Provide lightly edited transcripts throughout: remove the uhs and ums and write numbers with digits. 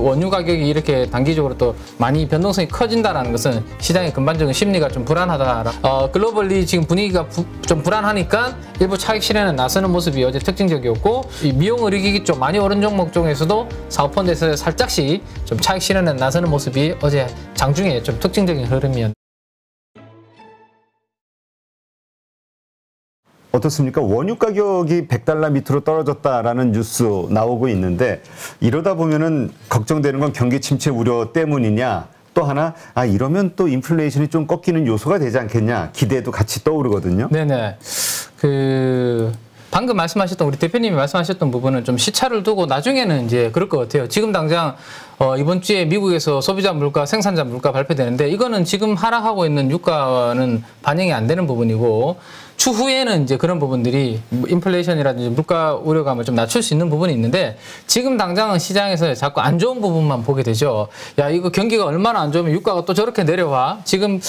원유 가격이 이렇게 단기적으로 또 많이 변동성이 커진다는 것은 시장의 전반적인 심리가 좀 불안하다. 글로벌리 지금 분위기가 좀 불안하니까 일부 차익 실현에 나서는 모습이 어제 특징적이었고, 이 미용 의료기기 쪽 많이 오른 종목 중에서도 사모펀드에서 살짝씩 좀 차익 실현에 나서는 모습이 어제 장중에 좀 특징적인 흐름이었습니다. 어떻습니까? 원유 가격이 100달러 밑으로 떨어졌다라는 뉴스 나오고 있는데, 이러다 보면은 걱정되는 건 경기 침체 우려 때문이냐, 또 하나 이러면 또 인플레이션이 좀 꺾이는 요소가 되지 않겠냐, 기대도 같이 떠오르거든요. 네네. 방금 말씀하셨던, 우리 대표님이 말씀하셨던 부분은 좀 시차를 두고 나중에는 이제 그럴 것 같아요. 지금 당장 이번 주에 미국에서 소비자 물가, 생산자 물가 발표되는데, 이거는 지금 하락하고 있는 유가는 반영이 안 되는 부분이고, 추후에는 이제 그런 부분들이 인플레이션이라든지 물가 우려감을 좀 낮출 수 있는 부분이 있는데, 지금 당장은 시장에서 자꾸 안 좋은 부분만 보게 되죠. 야, 이거 경기가 얼마나 안 좋으면 유가가 또 저렇게 내려와. 지금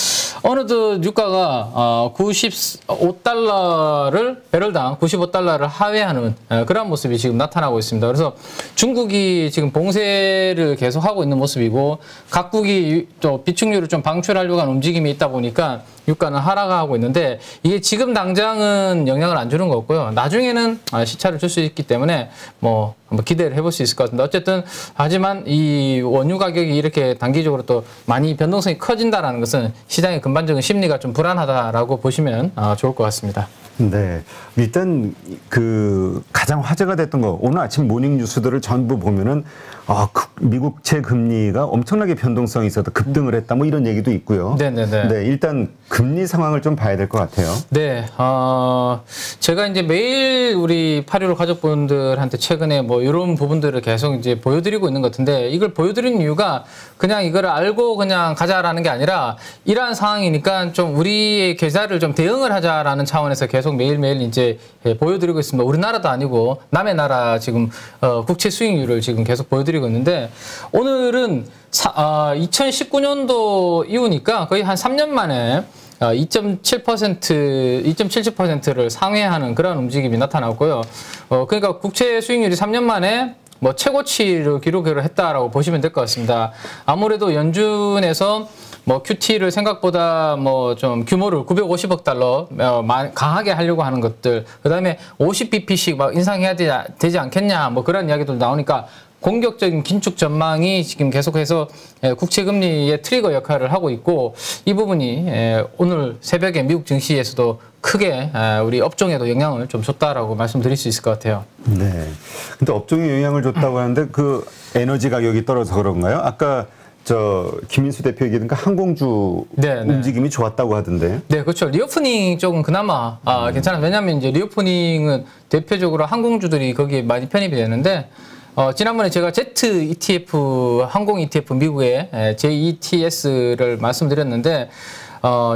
어느덧 유가가 95달러를, 배럴당 95달러를 하회하는 그런 모습이 지금 나타나고 있습니다. 그래서 중국이 지금 봉쇄를 계속하고 있는 모습이고, 각국이 또 비축유를 좀 방출하려고 하는 움직임이 있다 보니까 유가는 하락하고 있는데, 이게 지금 당장은 영향을 안 주는 것 같고요. 나중에는 시차를 줄 수 있기 때문에 뭐 한번 기대를 해볼 수 있을 것 같습니다. 어쨌든 하지만 이 원유 가격이 이렇게 단기적으로 또 많이 변동성이 커진다는 것은 시장의 전반적인 심리가 좀 불안하다라고 보시면 좋을 것 같습니다. 네, 일단 가장 화제가 됐던 거, 오늘 아침 모닝 뉴스들을 전부 보면은 미국채 금리가 엄청나게 변동성이 있어서 급등을 했다, 뭐 이런 얘기도 있고요. 네네네. 네, 일단 금리 상황을 좀 봐야 될 것 같아요. 네, 제가 이제 매일 우리 8.15 가족분들한테 최근에 뭐 이런 부분들을 계속 이제 보여드리고 있는 것 같은데, 이걸 보여드리는 이유가 그냥 이거를 알고 그냥 가자라는 게 아니라, 이러한 상황이니까 좀 우리의 계좌를 좀 대응을 하자라는 차원에서 계속 매일매일 이제 보여드리고 있습니다. 우리나라도 아니고 남의 나라 지금 국채 수익률을 지금 계속 보여드리고 있는데, 오늘은 2019년도 이후니까 거의 한 3년 만에 2.77%를 상회하는 그런 움직임이 나타났고요. 그러니까 국채 수익률이 3년 만에 뭐 최고치를 기록을 했다라고 보시면 될 것 같습니다. 아무래도 연준에서 뭐 QT를 생각보다 뭐 좀 규모를 950억 달러 강하게 하려고 하는 것들, 그다음에 50bp씩 막 인상해야 되지 않겠냐, 뭐 그런 이야기들 나오니까 공격적인 긴축 전망이 지금 계속해서 국채 금리의 트리거 역할을 하고 있고, 이 부분이 오늘 새벽에 미국 증시에서도 크게 우리 업종에도 영향을 좀 줬다라고 말씀드릴 수 있을 것 같아요. 네. 근데 업종에 영향을 줬다고 하는데 그 에너지 가격이 떨어져서 그런가요? 아까 김민수 대표 얘기하니까 항공주 움직임이 좋았다고 하던데. 네, 그렇죠. 리오프닝 쪽은 그나마 괜찮아요. 왜냐하면 이제 리오프닝은 대표적으로 항공주들이 거기에 많이 편입이 되는데, 지난번에 제가 Z ETF, 항공 ETF 미국의 JETS를 말씀드렸는데,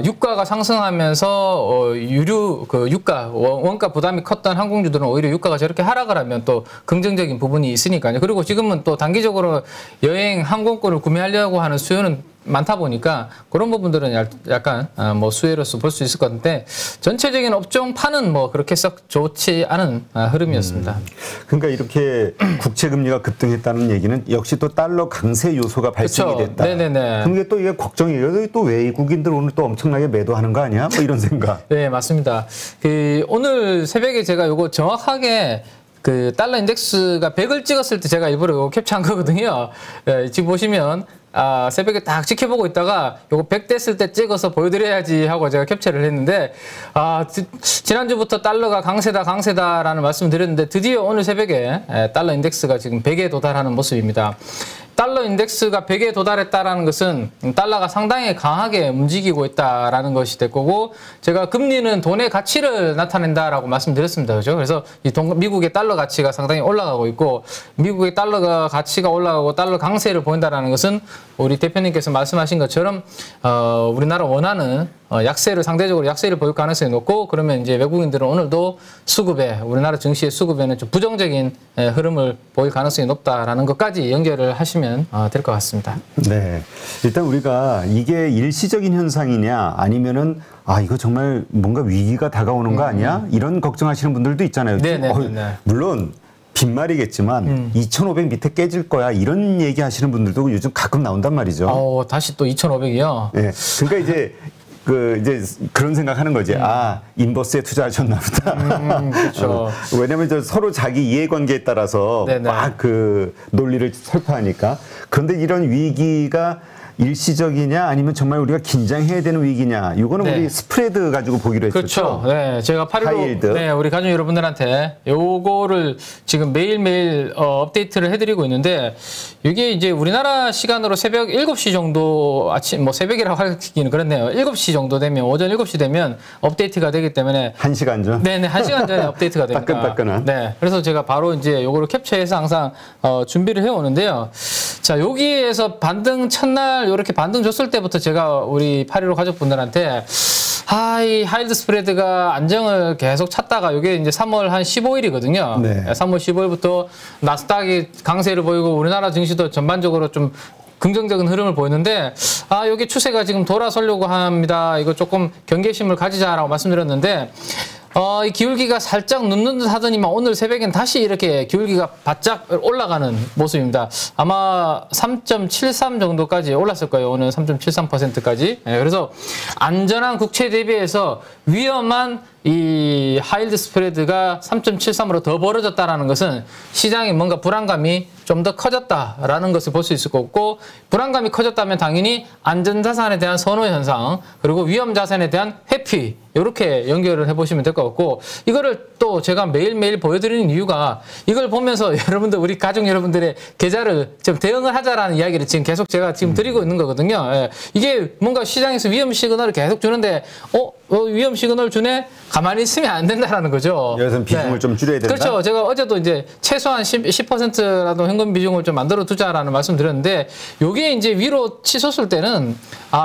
유가가 상승하면서 유가 원가 부담이 컸던 항공주들은 오히려 유가가 저렇게 하락을 하면 또 긍정적인 부분이 있으니까요. 그리고 지금은 또 단기적으로 여행 항공권을 구매하려고 하는 수요는 많다 보니까 그런 부분들은 약간 뭐 수혜로서 볼 수 있을 것 같은데, 전체적인 업종판은 뭐 그렇게 썩 좋지 않은 흐름이었습니다. 그러니까 이렇게 국채 금리가 급등했다는 얘기는 역시 또 달러 강세 요소가 발생이 됐다. 네네네. 그게 또 이게 걱정이에요. 또 외국인들 오늘 또 엄청나게 매도하는 거 아니야? 뭐 이런 생각. 네, 맞습니다. 오늘 새벽에 제가 요거 정확하게 달러 인덱스가 100을 찍었을 때 제가 일부러 이거 캡처한 거거든요. 네, 지금 보시면 새벽에 딱 지켜보고 있다가 요거 100 됐을 때 찍어서 보여드려야지 하고 제가 캡처를 했는데, 지난주부터 달러가 강세다라는 말씀을 드렸는데, 드디어 오늘 새벽에 달러 인덱스가 지금 100에 도달하는 모습입니다. 달러 인덱스가 100에 도달했다라는 것은 달러가 상당히 강하게 움직이고 있다라는 것이 될 거고, 제가 금리는 돈의 가치를 나타낸다라고 말씀드렸습니다. 그죠? 그래서 미국의 달러 가치가 상당히 올라가고 있고, 미국의 달러가 가치가 올라가고 달러 강세를 보인다라는 것은 우리 대표님께서 말씀하신 것처럼 우리나라 원화는 상대적으로 약세를 보일 가능성이 높고, 그러면 이제 외국인들은 오늘도 수급에, 우리나라 증시의 수급에는 좀 부정적인 흐름을 보일 가능성이 높다라는 것까지 연결을 하시면 될 것 같습니다. 네. 일단 우리가 이게 일시적인 현상이냐, 아니면은 이거 정말 뭔가 위기가 다가오는 거 아니야? 이런 걱정하시는 분들도 있잖아요. 네네. 물론 빈말이겠지만 2,500 밑에 깨질 거야 이런 얘기 하시는 분들도 요즘 가끔 나온단 말이죠. 다시 또 2,500이요? 네. 그러니까 이제 그런 생각하는 거지. 인버스에 투자하셨나 보다. 그렇죠. 왜냐면 서로 자기 이해관계에 따라서 막 그 논리를 설파하니까. 그런데 이런 위기가 일시적이냐 아니면 정말 우리가 긴장해야 되는 위기냐 이거는 우리 스프레드 가지고 보기로 했었죠. 그렇죠. 네, 제가 8.15 네, 우리 가족 여러분들한테 요거를 지금 매일매일 업데이트를 해드리고 있는데 이게 이제 우리나라 시간으로 새벽 7시 정도 아침 뭐 새벽이라고 하기는 그렇네요. 7시 정도 되면 오전 7시 되면 업데이트가 되기 때문에 1시간 전? 네네 1시간 전에 업데이트가 됩니다. 따끈따끈한. 네, 그래서 제가 바로 이제 요거를 캡처해서 항상 준비를 해오는데요. 자, 여기에서 반등 첫날 이렇게 반등 줬을 때부터 제가 우리 8.15 가족분들한테 이 하이드 스프레드가 안정을 계속 찾다가 이게 이제 3월 한 15일이거든요. 네. 3월 15일부터 나스닥이 강세를 보이고 우리나라 증시도 전반적으로 좀 긍정적인 흐름을 보였는데 여기 추세가 지금 돌아서려고 합니다. 이거 조금 경계심을 가지자라고 말씀드렸는데 이 기울기가 살짝 눕는 듯 하더니만 오늘 새벽엔 다시 이렇게 기울기가 바짝 올라가는 모습입니다. 아마 3.73 정도까지 올랐을 거예요. 오늘 3.73%까지. 네, 그래서 안전한 국채 대비해서 위험한 이 하이드 스프레드가 3.73으로 더 벌어졌다는 것은 시장에 뭔가 불안감이 좀 더 커졌다라는 것을 볼 수 있을 것 같고, 불안감이 커졌다면 당연히 안전자산에 대한 선호 현상 그리고 위험자산에 대한 회피 이렇게 연결을 해보시면 될 것 같고, 이거를 또 제가 매일매일 보여드리는 이유가 이걸 보면서 여러분들 우리 가족 여러분들의 계좌를 좀 대응을 하자라는 이야기를 지금 계속 제가 지금 드리고 있는 거거든요. 예. 이게 뭔가 시장에서 위험 시그널을 계속 주는데 위험 시그널 주네? 가만히 있으면 안 된다라는 거죠. 여기서 비중을 좀 줄여야 된다? 그렇죠. 제가 어제도 이제 최소한 10%라도 현금 비중을 좀 만들어 두자라는 말씀 드렸는데, 요게 이제 위로 치솟을 때는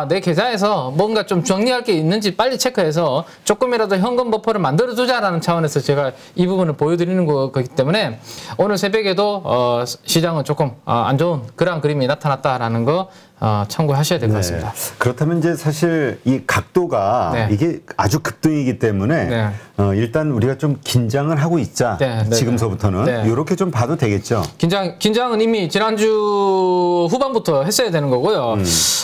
내 계좌에서 뭔가 좀 정리할 게 있는지 빨리 체크해서 조금이라도 현금 버퍼를 만들어 두자라는 차원에서 제가 이 부분을 보여드리는 거기 때문에 오늘 새벽에도 시장은 조금 안 좋은 그러한 그림이 나타났다라는 거 참고하셔야 될 것 같습니다. 그렇다면 이제 사실 이 각도가 이게 아주 급등이기 때문에 일단 우리가 좀 긴장을 하고 있자. 지금서부터는 이렇게 좀 봐도 되겠죠. 긴장은 이미 지난주 후반부터 했어야 되는 거고요.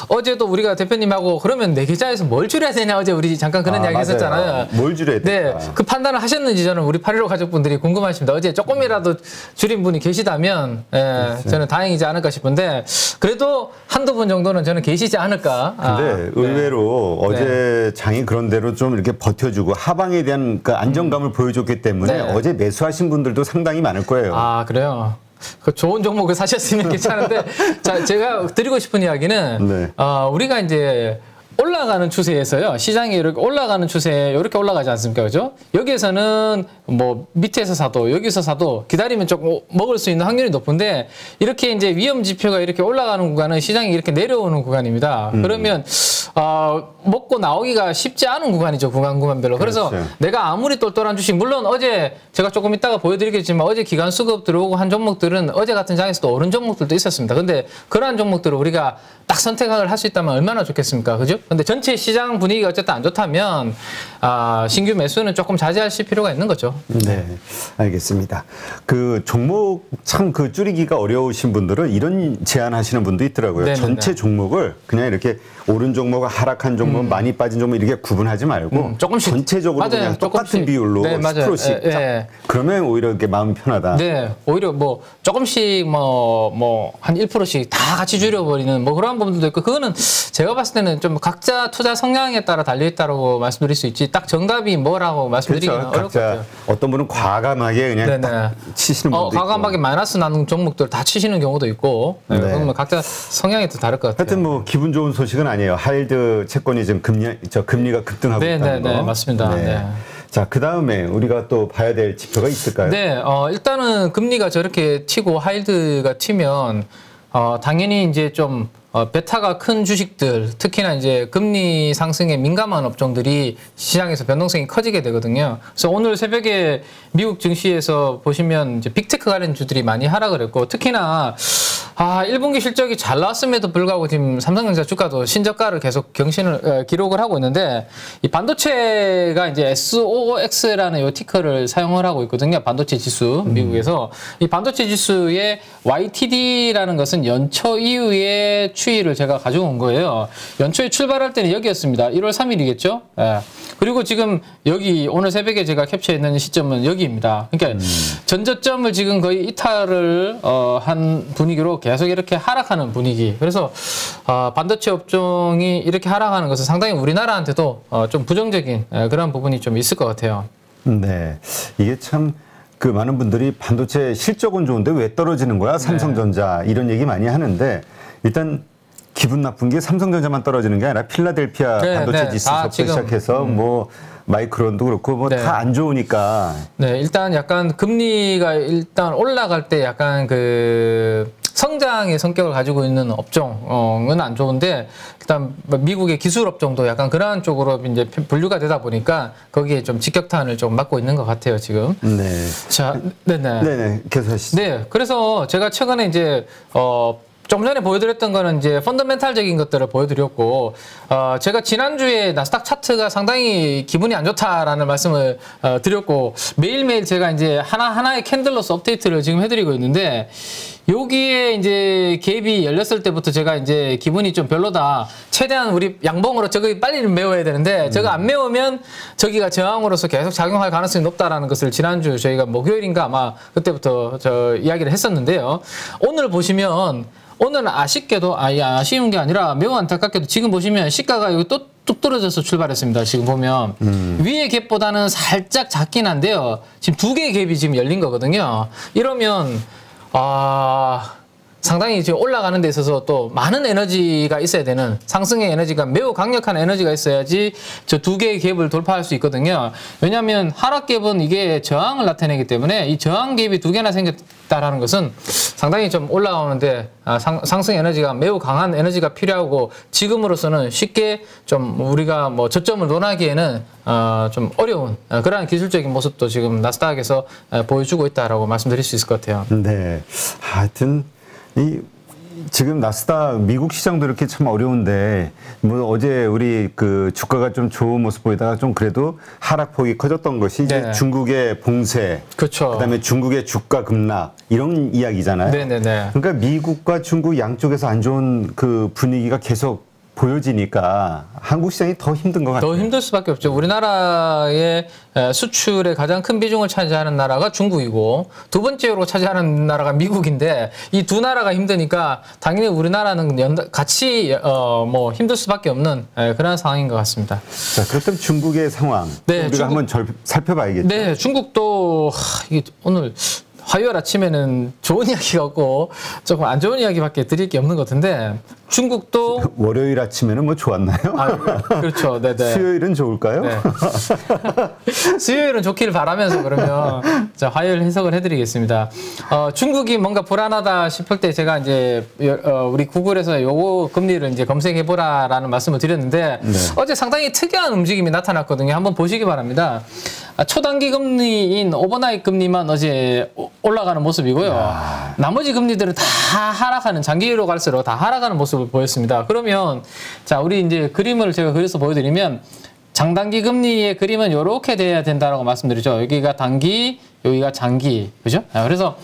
어제도 우리가 대표님하고 그러면 내 계좌에서 뭘 줄여야 되냐, 어제 우리 잠깐 그런 이야기 했었잖아요. 뭘 줄여야 될까? 그 판단을 하셨는지 저는 우리 8.15 가족분들이 궁금하십니다. 어제 조금이라도 줄인 분이 계시다면 저는 다행이지 않을까 싶은데, 그래도 한두 분 정도는 저는 계시지 않을까. 근데 의외로 어제 장이 그런 대로 좀 이렇게 버텨주고 하방에 대한 그 안정감을 보여줬기 때문에 어제 매수하신 분들도 상당히 많을 거예요. 그래요? 그 좋은 종목을 사셨으면 괜찮은데, 자, 제가 드리고 싶은 이야기는 우리가 이제 올라가는 추세에서요, 시장이 이렇게 올라가는 추세에 이렇게 올라가지 않습니까? 그죠? 여기에서는 뭐 밑에서 사도 여기서 사도 기다리면 조금 먹을 수 있는 확률이 높은데, 이렇게 이제 위험 지표가 이렇게 올라가는 구간은 시장이 이렇게 내려오는 구간입니다. 그러면 먹고 나오기가 쉽지 않은 구간이죠, 구간별로. 그래서 내가 아무리 똘똘한 주식, 물론 어제 제가 조금 이따가 보여드리겠지만 어제 기관 수급 들어오고 한 종목들은 어제 같은 장에서도 오른 종목들도 있었습니다. 근데 그러한 종목들을 우리가 딱 선택을 할 수 있다면 얼마나 좋겠습니까? 그죠? 근데 전체 시장 분위기가 어쨌든 안 좋다면 신규 매수는 조금 자제하실 필요가 있는 거죠. 네, 알겠습니다. 그 종목 참 그 줄이기가 어려우신 분들은 이런 제안하시는 분도 있더라고요. 전체 종목을 그냥 이렇게 오른 종목, 하락한 종목, 많이 빠진 종목 이렇게 구분하지 말고 조금씩 전체적으로 그냥 똑같은 비율로 10%씩 그러면 오히려 이렇게 마음이 편하다. 네, 오히려 뭐 조금씩 뭐 한 1%씩 다 같이 줄여버리는 뭐 그런 부분들도 있고, 그거는 제가 봤을 때는 좀 각자 투자 성향에 따라 달려있다고 말씀드릴 수 있지, 딱 정답이 뭐라고 말씀드리기는 어려울 것 같아요. 어떤 분은 과감하게 그냥 딱 치시는 분도 있고, 과감하게 마이너스 나는 종목들 다 치시는 경우도 있고, 그러면 각자 성향이 또 다를 것 같아요. 하여튼 뭐 기분 좋은 소식은 아니에요. 하이드 채권이 지금 금리가 급등하고 있다는 거. 네, 맞습니다. 자, 그 다음에 우리가 또 봐야 될 지표가 있을까요? 네, 일단은 금리가 저렇게 튀고 하이드가 튀면 당연히 이제 좀 베타가 큰 주식들, 특히나 이제 금리 상승에 민감한 업종들이 시장에서 변동성이 커지게 되거든요. 그래서 오늘 새벽에 미국 증시에서 보시면 이제 빅테크 관련주들이 많이 하락을 했고, 특히나 1분기 실적이 잘 나왔음에도 불구하고 지금 삼성전자 주가도 신저가를 계속 기록을 하고 있는데, 이 반도체가 이제 SOX라는 요 티커를 사용을 하고 있거든요. 반도체 지수, 미국에서. 이 반도체 지수의 YTD라는 것은 연초 이후에 추이를 제가 가져온 거예요. 연초에 출발할 때는 여기였습니다. 1월 3일이겠죠? 예. 그리고 지금 여기 오늘 새벽에 제가 캡처했는 시점은 여기입니다. 그러니까 전저점을 지금 거의 이탈을 한 분위기로 계속 이렇게 하락하는 분위기. 그래서 반도체 업종이 이렇게 하락하는 것은 상당히 우리나라한테도 좀 부정적인 그런 부분이 좀 있을 것 같아요. 네, 이게 참 그 많은 분들이 반도체 실적은 좋은데 왜 떨어지는 거야? 삼성전자 이런 얘기 많이 하는데, 일단 기분 나쁜 게 삼성전자만 떨어지는 게 아니라 필라델피아 반도체 지수부터 시작해서 뭐 마이크론도 그렇고 뭐 다 안 좋으니까. 네, 일단 약간 금리가 일단 올라갈 때 약간 그 성장의 성격을 가지고 있는 업종은 안 좋은데, 일단 미국의 기술 업종도 약간 그러한 쪽으로 이제 분류가 되다 보니까 거기에 좀 직격탄을 좀 맞고 있는 것 같아요, 지금. 네. 자, 네네. 계속 하시죠. 네, 그래서 제가 최근에 이제 좀 전에 보여드렸던 거는 이제 펀더멘탈적인 것들을 보여드렸고, 제가 지난주에 나스닥 차트가 상당히 기분이 안 좋다라는 말씀을 드렸고, 매일매일 제가 이제 하나하나의 캔들로서 업데이트를 지금 해드리고 있는데, 여기에 이제 갭이 열렸을 때부터 제가 이제 기분이 좀 별로다. 최대한 우리 양봉으로 저거 빨리 메워야 되는데, 저거 안 메우면 저기가 저항으로서 계속 작용할 가능성이 높다라는 것을 지난주 저희가 목요일인가 아마 그때부터 이야기를 했었는데요. 오늘 보시면, 오늘은 아쉽게도, 아쉬운 게 아니라 매우 안타깝게도 지금 보시면 시가가 여기 또 뚝 떨어져서 출발했습니다. 지금 보면. 위의 갭보다는 살짝 작긴 한데요. 지금 두 개의 갭이 지금 열린 거거든요. 이러면, 상당히 지금 올라가는 데 있어서 또 많은 에너지가 있어야 되는, 상승의 에너지가 매우 강력한 에너지가 있어야지 저 두 개의 갭을 돌파할 수 있거든요. 왜냐하면 하락 갭은 이게 저항을 나타내기 때문에 이 저항 갭이 두 개나 생겼다라는 것은 상당히 좀 올라오는데 상승 에너지가 매우 강한 에너지가 필요하고, 지금으로서는 쉽게 좀 우리가 뭐 저점을 논하기에는 좀 어려운 그러한 기술적인 모습도 지금 나스닥에서 보여주고 있다라고 말씀드릴 수 있을 것 같아요. 네, 하여튼 지금 나스닥 미국 시장도 이렇게 참 어려운데, 뭐 어제 우리 그 주가가 좀 좋은 모습 보이다가 좀 그래도 하락폭이 커졌던 것이 이제 중국의 봉쇄, 그렇죠. 그다음에 중국의 주가 급락 이런 이야기잖아요. 네네네. 그러니까 미국과 중국 양쪽에서 안 좋은 그 분위기가 계속 보여지니까 한국 시장이 더 힘든 것 같아요. 더 힘들 수밖에 없죠. 우리나라의 수출의 가장 큰 비중을 차지하는 나라가 중국이고, 두 번째로 차지하는 나라가 미국인데, 이 두 나라가 힘드니까 당연히 우리나라는 같이 뭐 힘들 수밖에 없는 그런 상황인 것 같습니다. 자, 그렇다면 중국의 상황 우리가 한번 살펴봐야겠죠. 네, 중국도 이게 오늘 화요일 아침에는 좋은 이야기가 없고 조금 안 좋은 이야기밖에 드릴 게 없는 것 같은데, 중국도 월요일 아침에는 뭐 좋았나요? 그렇죠. 네네. 수요일은 좋을까요? 네. 수요일은 좋기를 바라면서 그러면 자, 화요일 해석을 해드리겠습니다. 중국이 뭔가 불안하다 싶을 때 제가 이제 우리 구글에서 요거 금리를 이제 검색해보라라는 말씀을 드렸는데, 어제 상당히 특이한 움직임이 나타났거든요. 한번 보시기 바랍니다. 초단기 금리인 오버나잇 금리만 어제 올라가는 모습이고요. 나머지 금리들은 다 하락하는, 장기로 갈수록 다 하락하는 모습을 보였습니다. 그러면 자, 우리 이제 그림을 제가 그려서 보여드리면, 장단기 금리의 그림은 이렇게 돼야 된다라고 말씀드리죠. 여기가 단기, 여기가 장기, 그죠? 그래서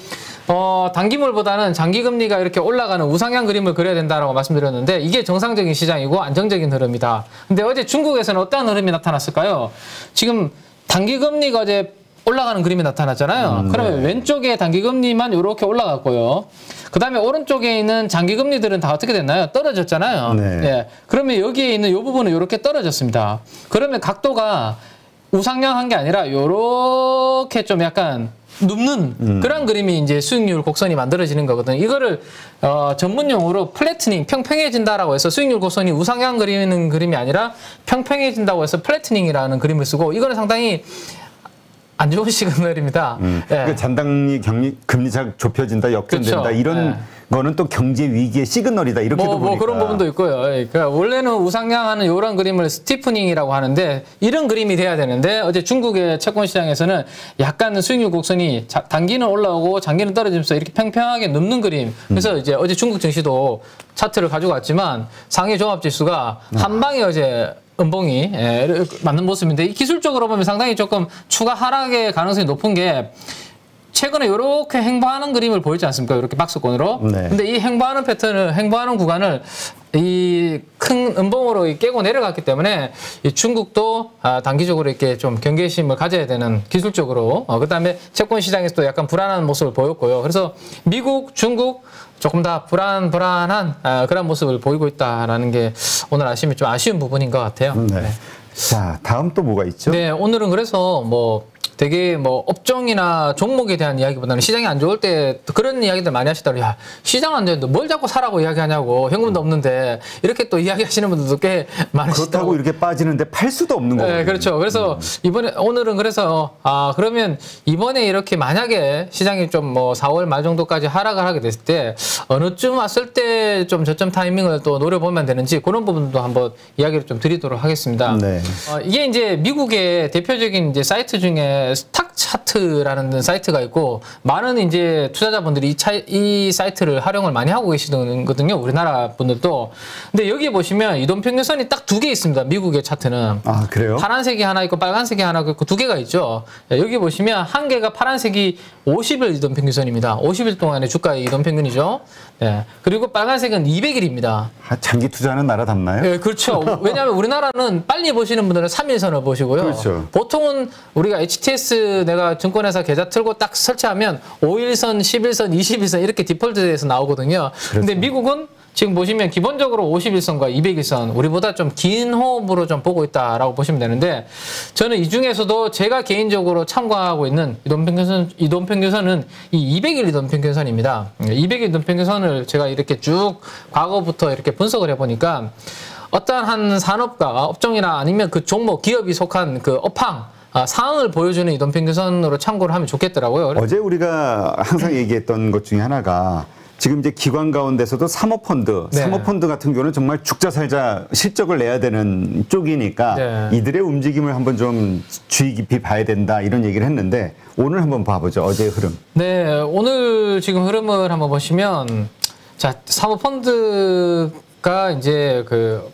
단기물보다는 장기 금리가 이렇게 올라가는 우상향 그림을 그려야 된다라고 말씀드렸는데, 이게 정상적인 시장이고 안정적인 흐름이다. 근데 어제 중국에서는 어떠한 흐름이 나타났을까요? 지금 단기 금리가 어제 올라가는 그림이 나타났잖아요. 그러면 왼쪽에 단기 금리만 이렇게 올라갔고요. 그 다음에 오른쪽에 있는 장기 금리들은 다 어떻게 됐나요? 떨어졌잖아요. 네. 그러면 여기에 있는 이 부분은 이렇게 떨어졌습니다. 그러면 각도가 우상향한 게 아니라 이렇게 좀 약간 눕는 그런 그림이 이제 수익률 곡선이 만들어지는 거거든요. 이거를 전문 용어로 플래트닝, 평평해진다라고 해서 수익률 곡선이 우상향 그리는 그림이 아니라 평평해진다고 해서 플래트닝이라는 그림을 쓰고, 이거는 상당히 안 좋은 시그널입니다. 그러니까 잔당리 금리가 좁혀진다, 역전된다, 그렇죠. 이런 거는 또 경제 위기의 시그널이다 이렇게도 보니까. 그런 부분도 있고요. 그러니까 원래는 우상향하는 이런 그림을 스티프닝이라고 하는데 이런 그림이 돼야 되는데 어제 중국의 채권 시장에서는 약간 수익률 곡선이 단기는 올라오고 장기는 떨어지면서 이렇게 평평하게 눕는 그림. 그래서 이제 어제 중국 증시도 차트를 가지고 왔지만 상해 종합지수가 한 방에 어제 음봉이 맞는 모습인데 이 기술적으로 보면 상당히 조금 추가 하락의 가능성이 높은 게 최근에 이렇게 행보하는 그림을 보이지 않습니까? 이렇게 박스권으로. 네. 근데 이 행보하는 패턴을, 행보하는 구간을 이 큰 음봉으로 깨고 내려갔기 때문에 이 중국도 단기적으로 이렇게 좀 경계심을 가져야 되는 기술적으로. 그다음에 채권 시장에서도 약간 불안한 모습을 보였고요. 그래서 미국, 중국 조금 다 불안한 그런 모습을 보이고 있다라는 게 오늘 아침에 좀 아쉬운 부분인 것 같아요. 네. 네. 자, 다음 또 뭐가 있죠? 네, 오늘은 그래서 되게 업종이나 종목에 대한 이야기보다는 시장이 안 좋을 때 그런 이야기들 많이 하시더라고요. 야, 시장 안 되는데 뭘 자꾸 사라고 이야기하냐고. 현금도 없는데 이렇게 또 이야기하시는 분들도 꽤 많으시더라고요. 그렇다고 이렇게 빠지는데 팔 수도 없는 거거든요. 네, 그렇죠. 그래서 오늘은 그래서 그러면 이번에 이렇게 만약에 시장이 좀 4월 말 정도까지 하락을 하게 됐을 때 어느쯤 왔을 때 좀 저점 타이밍을 또 노려보면 되는지 그런 부분도 한번 이야기를 좀 드리도록 하겠습니다. 네. 이게 이제 미국의 대표적인 이제 사이트 중에 스탁 차트라는 사이트가 있고 많은 이제 투자자분들이 이 사이트를 활용을 많이 하고 계시거든요. 우리나라 분들도. 근데 여기 보시면 이동평균선이 딱 2개 있습니다. 미국의 차트는. 아, 그래요? 파란색이 하나 있고 빨간색이 하나 있고 2개가 있죠. 여기 보시면 한 개가 파란색이 50일 이동평균선입니다. 50일 동안의 주가의 이동평균이죠. 네. 그리고 빨간색은 200일입니다. 장기 투자는 날아담나요? 네, 그렇죠. 왜냐하면 우리나라는 빨리 보시는 분들은 3일선을 보시고요. 그렇죠. 보통은 우리가 HTS 내가 증권회사 계좌 틀고 딱 설치하면 5일선, 10일선, 20일선 이렇게 디폴트돼서 나오거든요. 근데 미국은 지금 보시면 기본적으로 50일선과 200일선 우리보다 좀 긴 호흡으로 좀 보고 있다라고 보시면 되는데 저는 이 중에서도 제가 개인적으로 참고하고 있는 이동평균선은 이 200일 이동평균선입니다. 200일 이동평균선을 제가 이렇게 쭉 과거부터 이렇게 분석을 해보니까 어떠한 한 산업가, 업종이나 아니면 그 종목, 기업이 속한 그 업황 상황을 보여주는 이동평균선으로 참고를 하면 좋겠더라고요. 어제 우리가 항상 얘기했던 것 중에 하나가 지금 이제 기관 가운데서도 사모펀드, 네. 사모펀드 같은 경우는 정말 죽자 살자 실적을 내야 되는 쪽이니까 네. 이들의 움직임을 한번 좀 주의 깊이 봐야 된다 이런 얘기를 했는데 오늘 한번 봐보죠. 어제의 흐름. 네, 오늘 지금 흐름을 한번 보시면 자, 사모펀드가 이제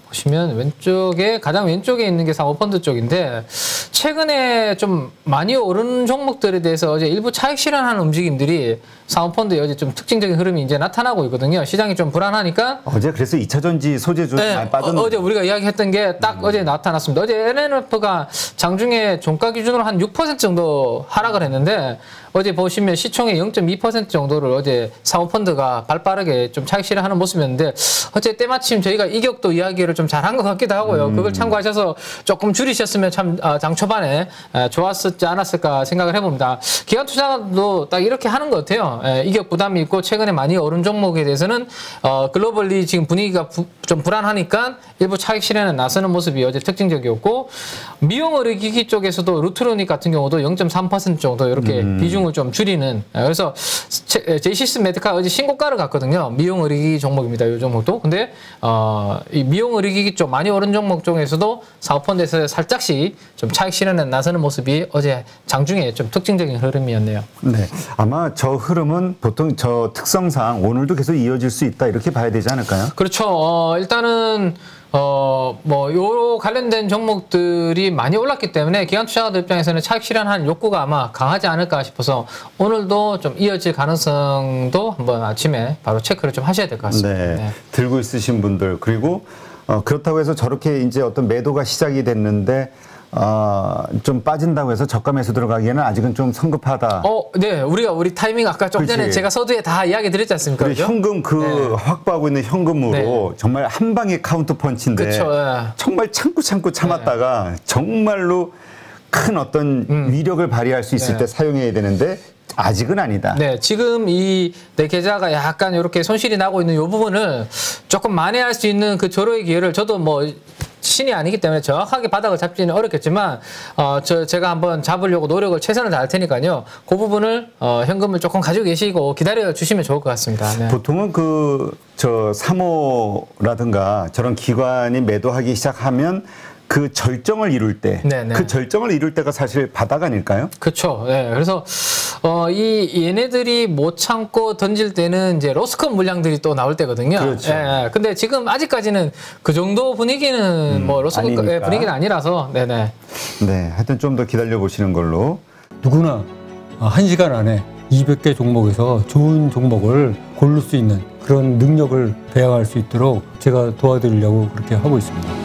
보시면 왼쪽에 가장 왼쪽에 있는 게 사모펀드 쪽인데 최근에 좀 많이 오른 종목들에 대해서 어제 일부 차익 실현하는 움직임들이 사모펀드에 어제 좀 특징적인 흐름이 이제 나타나고 있거든요. 시장이 좀 불안하니까 어제 그래서 2차전지 소재주 네, 많이 빠졌는데 어제 우리가 이야기했던 게 딱 어제 나타났습니다. 어제 LNF가 장중에 종가 기준으로 한 6% 정도 하락을 했는데 어제 보시면 시총의 0.2% 정도를 어제 사모펀드가 발빠르게 좀 차익 실현하는 모습이었는데 어제 때마침 저희가 이격도 이야기를 좀 잘한 것 같기도 하고요. 그걸 참고하셔서 조금 줄이셨으면 참 장 초반에 좋았었지 않았을까 생각을 해봅니다. 기관 투자도 딱 이렇게 하는 것 같아요. 이격 부담이 있고 최근에 많이 오른 종목에 대해서는 글로벌리 지금 분위기가 좀 불안하니까 일부 차익 실현에 나서는 모습이 어제 특징적이었고 미용 의료기기 쪽에서도 루트로닉 같은 경우도 0.3% 정도 이렇게 비중을 좀 줄이는 그래서 제이시스 메디카 어제 신고가를 갔거든요. 미용 의료기기 종목입니다. 이 종목도. 근데 이 미용 의료기기 쪽 많이 오른 종목 중에서도 사모펀드에서 살짝씩 좀 차익 실현에 나서는 모습이 어제 장중에 좀 특징적인 흐름이었네요. 네, 아마 저 흐름은 보통 저 특성상 오늘도 계속 이어질 수 있다 이렇게 봐야 되지 않을까요? 그렇죠. 일단은 요 관련된 종목들이 많이 올랐기 때문에 기관 투자자들 입장에서는 차익 실현하는 욕구가 아마 강하지 않을까 싶어서 오늘도 좀 이어질 가능성도 한번 아침에 바로 체크를 좀 하셔야 될 것 같습니다. 네, 네. 들고 있으신 분들 그리고 그렇다고 해서 저렇게 이제 어떤 매도가 시작이 됐는데 좀 빠진다고 해서 저가 매수 들어가기에는 아직은 좀 성급하다. 네, 우리 타이밍 아까 좀 전에 그렇지. 제가 서두에 다 이야기 드렸지 않습니까? 그리고 현금 네. 확보하고 있는 현금으로 네. 정말 한 방에 카운터 펀치인데 그쵸, 네. 정말 참고 참았다가 정말로 큰 어떤 위력을 발휘할 수 있을 네. 때 사용해야 되는데 아직은 아니다. 네, 지금 내 계좌가 약간 이렇게 손실이 나고 있는 이 부분을 조금 만회할 수 있는 그 절호의 기회를 저도 신이 아니기 때문에 정확하게 바닥을 잡지는 어렵겠지만 제가 한번 잡으려고 노력을 최선을 다할 테니까요. 그 부분을 현금을 조금 가지고 계시고 기다려 주시면 좋을 것 같습니다. 네. 보통은 사모라든가 저런 기관이 매도하기 시작하면 그 절정을 이룰 때, 네네. 그 절정을 이룰 때가 사실 바닥 아닐까요? 그렇죠. 네. 그래서 얘네들이 못 참고 던질 때는 이제 로스컷 물량들이 또 나올 때거든요. 그렇죠. 예. 근데 지금 아직까지는 그 정도 분위기는 뭐 로스컷 아니니까. 분위기는 아니라서, 네네. 네, 하여튼 좀 더 기다려 보시는 걸로. 누구나 1시간 안에 200개 종목에서 좋은 종목을 고를 수 있는 그런 능력을 배양할 수 있도록 제가 도와드리려고 그렇게 하고 있습니다.